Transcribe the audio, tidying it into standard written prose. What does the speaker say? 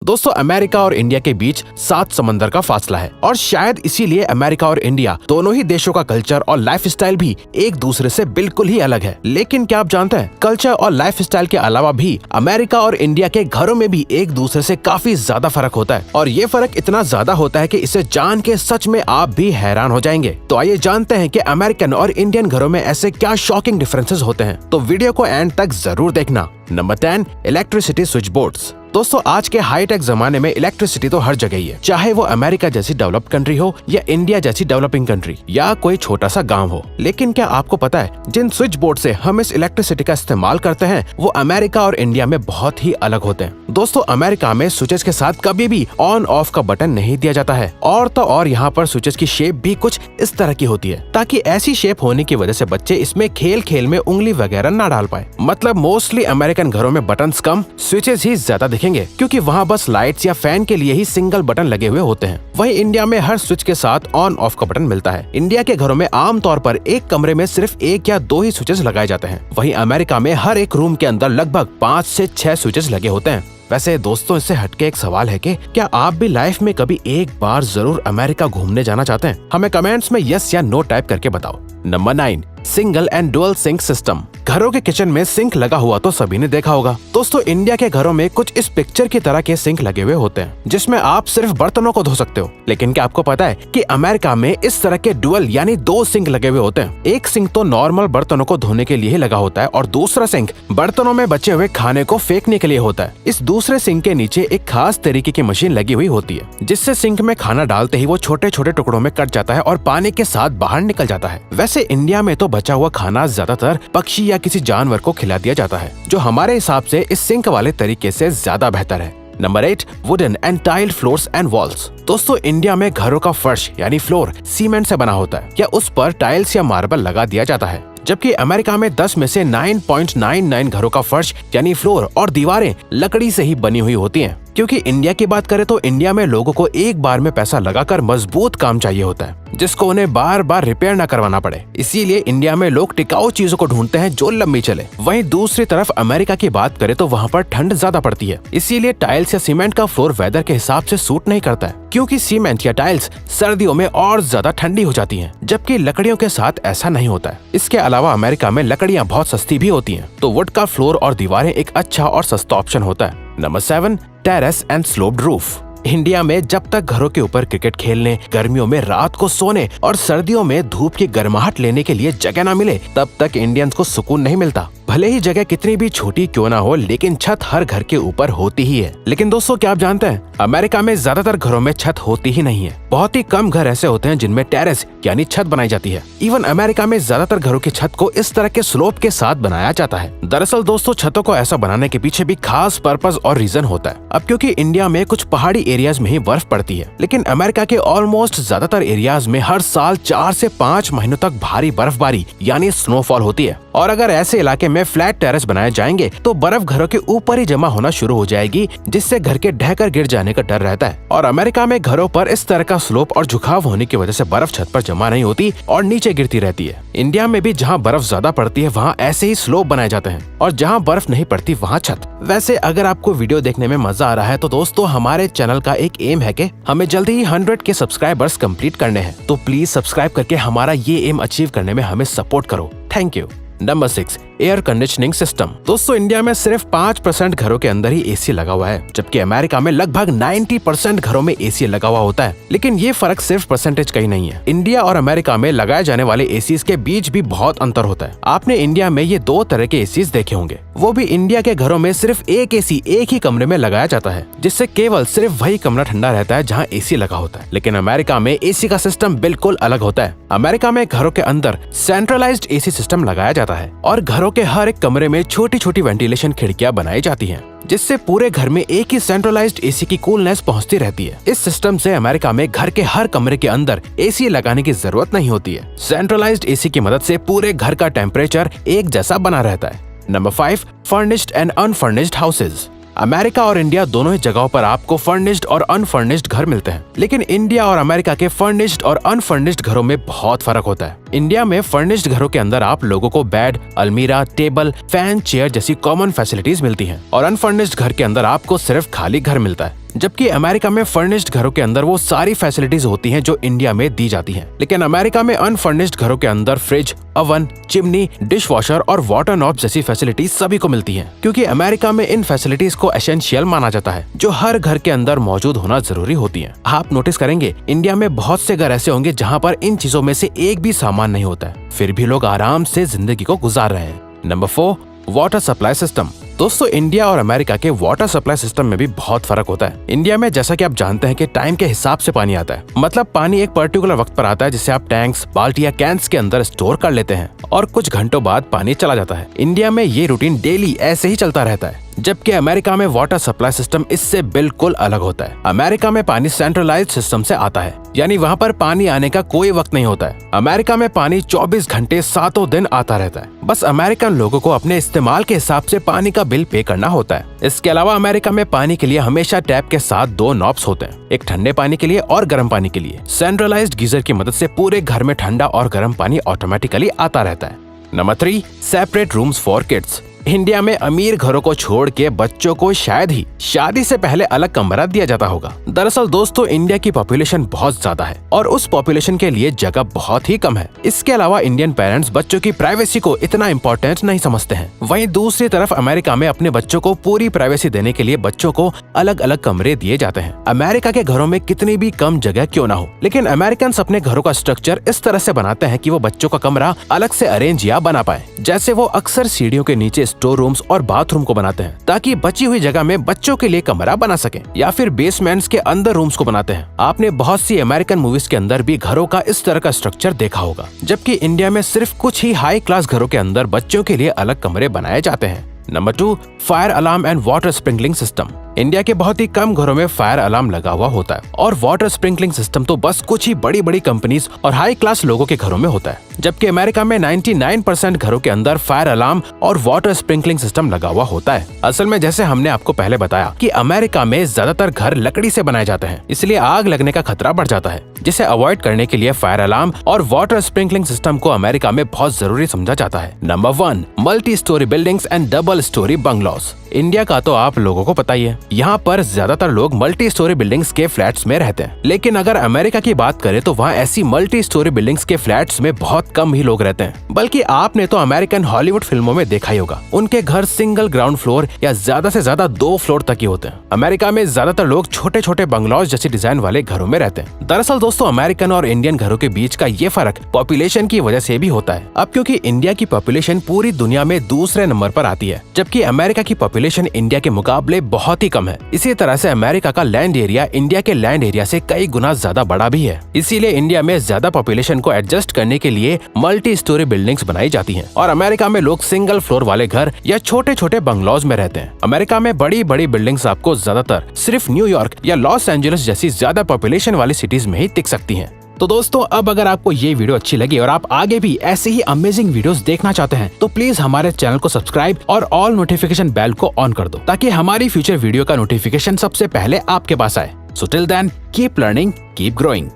दोस्तों अमेरिका और इंडिया के बीच 7 समंदर का फासला है और शायद इसीलिए अमेरिका और इंडिया दोनों ही देशों का कल्चर और लाइफस्टाइल भी एक दूसरे से बिल्कुल ही अलग है। लेकिन क्या आप जानते हैं कल्चर और लाइफस्टाइल के अलावा भी अमेरिका और इंडिया के घरों में भी एक दूसरे से काफी ज्यादा फर्क होता है और ये फर्क इतना ज्यादा होता है कि इसे जान के सच में आप भी हैरान हो जाएंगे। तो आइए जानते हैं कि अमेरिकन और इंडियन घरों में ऐसे क्या शॉकिंग डिफरेंसेस होते हैं, तो वीडियो को एंड तक जरूर देखना। Number 10, electricity switch boards. दोस्तों आज के हाईटेक जमाने में इलेक्ट्रिसिटी तो हर जगह ही है, चाहे वो अमेरिका जैसी डेवलप्ड कंट्री हो या इंडिया जैसी डेवलपिंग कंट्री या कोई छोटा सा गांव हो। लेकिन क्या आपको पता है जिन स्विच बोर्ड से हम इस इलेक्ट्रिसिटी का इस्तेमाल करते हैं वो अमेरिका और इंडिया में बहुत ही अलग होते हैं। दोस्तों अमेरिका में स्विचेस के साथ कभी भी ऑन ऑफ का बटन नहीं दिया जाता है और तो और यहाँ पर स्विचेस की शेप भी कुछ इस तरह की होती है ताकि ऐसी शेप होने की वजह से बच्चे इसमें खेल खेल में उंगली वगैरह ना डाल पाए। मतलब मोस्टली अमेरिकन घरों में बटन्स कम, स्विचेस ही ज्यादा दिखेंगे क्योंकि वहाँ बस लाइट्स या फैन के लिए ही सिंगल बटन लगे हुए होते हैं। वहीं इंडिया में हर स्विच के साथ ऑन ऑफ का बटन मिलता है। इंडिया के घरों में आमतौर पर एक कमरे में सिर्फ 1 या 2 ही स्विचेस लगाए जाते हैं। वहीं अमेरिका में हर एक रूम के अंदर लगभग 5 से 6 स्विचेस लगे होते हैं। वैसे दोस्तों इससे हटके एक सवाल है कि क्या आप भी लाइफ में कभी एक बार जरूर अमेरिका घूमने जाना चाहते हैं? हमें कमेंट्स में यस या नो टाइप करके बताओ। Number 9, single and dual sink system. घरों के किचन में सिंक लगा हुआ तो सभी ने देखा होगा। दोस्तों इंडिया के घरों में कुछ इस पिक्चर की तरह के सिंक लगे हुए होते हैं जिसमें आप सिर्फ बर्तनों को धो सकते हो। लेकिन क्या आपको पता है कि अमेरिका में इस तरह के डुअल यानी 2 सिंक लगे हुए होते हैं। एक सिंक तो नॉर्मल बर्तनों को धोने के लिए ही लगा होता है और दूसरा सिंक बर्तनों में बचे हुए खाने को फेंकने के लिए होता है। इस दूसरे सिंक के नीचे एक खास तरीके की मशीन लगी हुई होती है जिससे सिंक में खाना डालते ही वो छोटे छोटे टुकड़ों में कट जाता है और पानी के साथ बाहर निकल जाता है। वैसे इंडिया में तो बचा हुआ खाना ज्यादातर पक्षी या किसी जानवर को खिला दिया जाता है जो हमारे हिसाब से इस सिंक वाले तरीके से ज्यादा बेहतर है। Number 8, wooden and tile floors and walls. दोस्तों इंडिया में घरों का फर्श यानी फ्लोर सीमेंट से बना होता है या उस पर टाइल्स या मार्बल लगा दिया जाता है, जबकि अमेरिका में 10 में से 9.99 घरों का फर्श यानी फ्लोर और दीवारें लकड़ी से ही बनी हुई होती हैं। क्योंकि इंडिया की बात करें तो इंडिया में लोगों को एक बार में पैसा लगाकर मजबूत काम चाहिए होता है जिसको उन्हें बार बार रिपेयर न करवाना पड़े, इसीलिए इंडिया में लोग टिकाऊ चीजों को ढूंढते हैं जो लंबी चले। वहीं दूसरी तरफ अमेरिका की बात करें तो वहाँ पर ठंड ज्यादा पड़ती है, इसीलिए टाइल्स या सीमेंट का फ्लोर वेदर के हिसाब से सूट नहीं करता है क्योंकि सीमेंट या टाइल्स सर्दियों में और ज्यादा ठंडी हो जाती है, जबकि लकड़ियों के साथ ऐसा नहीं होता है। इसके अलावा अमेरिका में लकड़ियाँ बहुत सस्ती भी होती है, तो वुड का फ्लोर और दीवारें एक अच्छा और सस्ता ऑप्शन होता है। Number 7, terrace and sloped roof. India में जब तक घरों के ऊपर क्रिकेट खेलने, गर्मियों में रात को सोने और सर्दियों में धूप की गर्माहट लेने के लिए जगह न मिले तब तक इंडियंस को सुकून नहीं मिलता। भले ही जगह कितनी भी छोटी क्यों ना हो लेकिन छत हर घर के ऊपर होती ही है। लेकिन दोस्तों क्या आप जानते हैं अमेरिका में ज्यादातर घरों में छत होती ही नहीं है। बहुत ही कम घर ऐसे होते हैं जिनमें टेरेस यानी छत बनाई जाती है। इवन अमेरिका में ज्यादातर घरों की छत को इस तरह के स्लोप के साथ बनाया जाता है। दरअसल दोस्तों छतों को ऐसा बनाने के पीछे भी खास पर्पस और रीजन होता है। अब क्योंकि इंडिया में कुछ पहाड़ी एरियाज में ही बर्फ पड़ती है, लेकिन अमेरिका के ऑलमोस्ट ज्यादातर एरियाज में हर साल 4 से 5 महीनों तक भारी बर्फबारी यानी स्नोफॉल होती है। और अगर ऐसे इलाके में फ्लैट टेरेस बनाए जाएंगे तो बर्फ घरों के ऊपर ही जमा होना शुरू हो जाएगी जिससे घर के ढहकर गिर जाने का डर रहता है। और अमेरिका में घरों पर इस तरह का स्लोप और झुकाव होने की वजह से बर्फ छत पर जमा नहीं होती और नीचे गिरती रहती है। इंडिया में भी जहाँ बर्फ ज्यादा पड़ती है वहाँ ऐसे ही स्लोप बनाए जाते हैं और जहाँ बर्फ नहीं पड़ती वहाँ छत। वैसे अगर आपको वीडियो देखने में मजा आ रहा है तो दोस्तों हमारे चैनल का एक एम है कि हमें जल्दी ही 100 के सब्सक्राइबर्स कंप्लीट करने हैं, तो प्लीज सब्सक्राइब करके हमारा ये एम अचीव करने में हमें सपोर्ट करो। Thank you. Number 6, air conditioning system. दोस्तों इंडिया में सिर्फ 5% घरों के अंदर ही एसी लगा हुआ है, जबकि अमेरिका में लगभग 90% घरों में एसी लगा हुआ होता है। लेकिन ये फर्क सिर्फ परसेंटेज का ही नहीं है, इंडिया और अमेरिका में लगाए जाने वाले एसीज के बीच भी बहुत अंतर होता है। आपने इंडिया में ये 2 तरह के एसीज देखे होंगे, वो भी इंडिया के घरों में सिर्फ एक एसी एक ही कमरे में लगाया जाता है जिससे केवल सिर्फ वही कमरा ठंडा रहता है जहाँ एसी लगा होता है। लेकिन अमेरिका में एसी का सिस्टम बिल्कुल अलग होता है। अमेरिका में घरों के अंदर सेंट्रलाइज्ड एसी सिस्टम लगाया जाता है और घरों के हर एक कमरे में छोटी छोटी वेंटिलेशन खिड़कियां बनाई जाती हैं जिससे पूरे घर में एक ही सेंट्रलाइज्ड एसी की कूलनेस पहुंचती रहती है। इस सिस्टम से अमेरिका में घर के हर कमरे के अंदर एसी लगाने की जरूरत नहीं होती है। सेंट्रलाइज्ड एसी की मदद से पूरे घर का टेम्परेचर एक जैसा बना रहता है। Number 5, furnished and unfurnished houses. America और इंडिया दोनों ही जगहों पर आपको फर्निश्ड और अनफर्निश्ड घर मिलते हैं, लेकिन इंडिया और अमेरिका के फर्निश्ड और अनफर्निश्ड घरों में बहुत फर्क होता है। इंडिया में फर्निश्ड घरों के अंदर आप लोगों को बेड, अलमीरा, टेबल, फैन, चेयर जैसी कॉमन फैसिलिटीज मिलती हैं और अनफर्निश्ड घर के अंदर आपको सिर्फ खाली घर मिलता है। जबकि अमेरिका में फर्निश्ड घरों के अंदर वो सारी फैसिलिटीज होती हैं जो इंडिया में दी जाती हैं। लेकिन अमेरिका में अनफर्निश्ड घरों के अंदर fridge, oven, chimney, dish washer और वाटर नॉब जैसी फैसिलिटीज सभी को मिलती हैं, क्योंकि अमेरिका में इन फैसिलिटीज को एसेंशियल माना जाता है जो हर घर के अंदर मौजूद होना जरूरी होती हैं। आप नोटिस करेंगे इंडिया में बहुत से घर ऐसे होंगे जहाँ पर इन चीजों में से एक भी सामान नहीं होता है, फिर भी लोग आराम से जिंदगी को गुजार रहे हैं। Number 4, water supply system. दोस्तों, इंडिया और अमेरिका के वाटर सप्लाई सिस्टम में भी बहुत फर्क होता है। इंडिया में जैसा कि आप जानते हैं कि टाइम के हिसाब से पानी आता है, मतलब पानी एक पर्टिकुलर वक्त पर आता है जिसे आप टैंक्स, बाल्टी या कैंस के अंदर स्टोर कर लेते हैं और कुछ घंटों बाद पानी चला जाता है। इंडिया में ये रूटीन डेली ऐसे ही चलता रहता है, जबकि अमेरिका में वाटर सप्लाई सिस्टम इससे बिल्कुल अलग होता है। अमेरिका में पानी सेंट्रलाइज्ड सिस्टम से आता है, यानी वहाँ पर पानी आने का कोई वक्त नहीं होता है। अमेरिका में पानी 24 घंटे 7 दिन आता रहता है। बस अमेरिकन लोगों को अपने इस्तेमाल के हिसाब से पानी का बिल पे करना होता है। इसके अलावा अमेरिका में पानी के लिए हमेशा टैप के साथ 2 नॉब्स होते हैं, एक ठंडे पानी के लिए और गर्म पानी के लिए। सेंट्रलाइज्ड गीजर की मदद से पूरे घर में ठंडा और गर्म पानी ऑटोमेटिकली आता रहता है। Number 3, separate rooms for kids. India में अमीर घरों को छोड़ के बच्चों को शायद ही शादी से पहले अलग कमरा दिया जाता होगा। दरअसल दोस्तों, इंडिया की पॉपुलेशन बहुत ज्यादा है और उस पॉपुलेशन के लिए जगह बहुत ही कम है। इसके अलावा इंडियन पेरेंट्स बच्चों की प्राइवेसी को इतना इम्पोर्टेंट नहीं समझते हैं। वहीं दूसरी तरफ अमेरिका में अपने बच्चों को पूरी प्राइवेसी देने के लिए बच्चों को अलग अलग कमरे दिए जाते हैं। अमेरिका के घरों में कितनी भी कम जगह क्यों ना हो, लेकिन अमेरिकन अपने घरों का स्ट्रक्चर इस तरह से बनाते हैं कि वो बच्चों का कमरा अलग से अरेंज या बना पाए। जैसे वो अक्सर सीढ़ियों के नीचे स्टोर रूम्स और बाथरूम को बनाते हैं ताकि बची हुई जगह में बच्चों के लिए कमरा बना सके, या फिर बेसमेंट्स के अंदर रूम्स को बनाते हैं। आपने बहुत सी अमेरिकन मूवीज के अंदर भी घरों का इस तरह का स्ट्रक्चर देखा होगा, जबकि इंडिया में सिर्फ कुछ ही हाई क्लास घरों के अंदर बच्चों के लिए अलग कमरे बनाए जाते हैं। Number 2, fire alarm and water sprinkling system. India के बहुत ही कम घरों में फायर अलार्म लगा हुआ होता है और वाटर स्प्रिंकलिंग सिस्टम तो बस कुछ ही बड़ी बड़ी कंपनीज और हाई क्लास लोगों के घरों में होता है, जबकि अमेरिका में 99% घरों के अंदर फायर अलार्म और वाटर स्प्रिंकलिंग सिस्टम लगा हुआ होता है। असल में जैसे हमने आपको पहले बताया कि अमेरिका में ज्यादातर घर लकड़ी से बनाए जाते हैं, इसलिए आग लगने का खतरा बढ़ जाता है, जिसे अवॉइड करने के लिए फायर अलार्म और वाटर स्प्रिंकलिंग सिस्टम को अमेरिका में बहुत जरूरी समझा जाता है। Number 1, multi storey buildings and double storey bungalows. India का तो आप लोगों को पता ही है, यहाँ पर ज्यादातर लोग मल्टी स्टोरी बिल्डिंग्स के फ्लैट्स में रहते हैं। लेकिन अगर अमेरिका की बात करें तो वहाँ ऐसी मल्टी स्टोरी बिल्डिंग्स के फ्लैट्स में बहुत कम ही लोग रहते हैं। बल्कि आपने तो अमेरिकन हॉलीवुड फिल्मों में देखा ही होगा, उनके घर सिंगल ग्राउंड फ्लोर या ज्यादा से ज्यादा 2 फ्लोर तक ही होते हैं। अमेरिका में ज्यादातर लोग छोटे छोटे बंगलौज जैसी डिजाइन वाले घरों में रहते हैं। दरअसल दोस्तों, अमेरिकन और इंडियन घरों के बीच का ये फर्क पॉपुलेशन की वजह से भी होता है। अब क्योंकि इंडिया की पॉपुलेशन पूरी दुनिया में दूसरे नंबर पर आती है, जबकि अमेरिका की पॉपुलेशन इंडिया के मुकाबले बहुत ही कम है। इसी तरह से अमेरिका का लैंड एरिया इंडिया के लैंड एरिया से कई गुना ज्यादा बड़ा भी है। इसीलिए इंडिया में ज्यादा पॉपुलेशन को एडजस्ट करने के लिए मल्टी स्टोरी बिल्डिंग्स बनाई जाती हैं और अमेरिका में लोग सिंगल फ्लोर वाले घर या छोटे छोटे बंगलौज में रहते हैं। अमेरिका में बड़ी बड़ी बिल्डिंग्स आपको ज्यादातर सिर्फ न्यूयॉर्क या लॉस एंजलिस जैसी ज्यादा पॉपुलेशन वाली सिटीज में ही दिख सकती हैं। तो दोस्तों, अब अगर आपको ये वीडियो अच्छी लगी और आप आगे भी ऐसे ही अमेजिंग वीडियोस देखना चाहते हैं तो प्लीज हमारे चैनल को सब्सक्राइब और ऑल नोटिफिकेशन बेल को ऑन कर दो, ताकि हमारी फ्यूचर वीडियो का नोटिफिकेशन सबसे पहले आपके पास आए। So till then, keep learning, keep growing.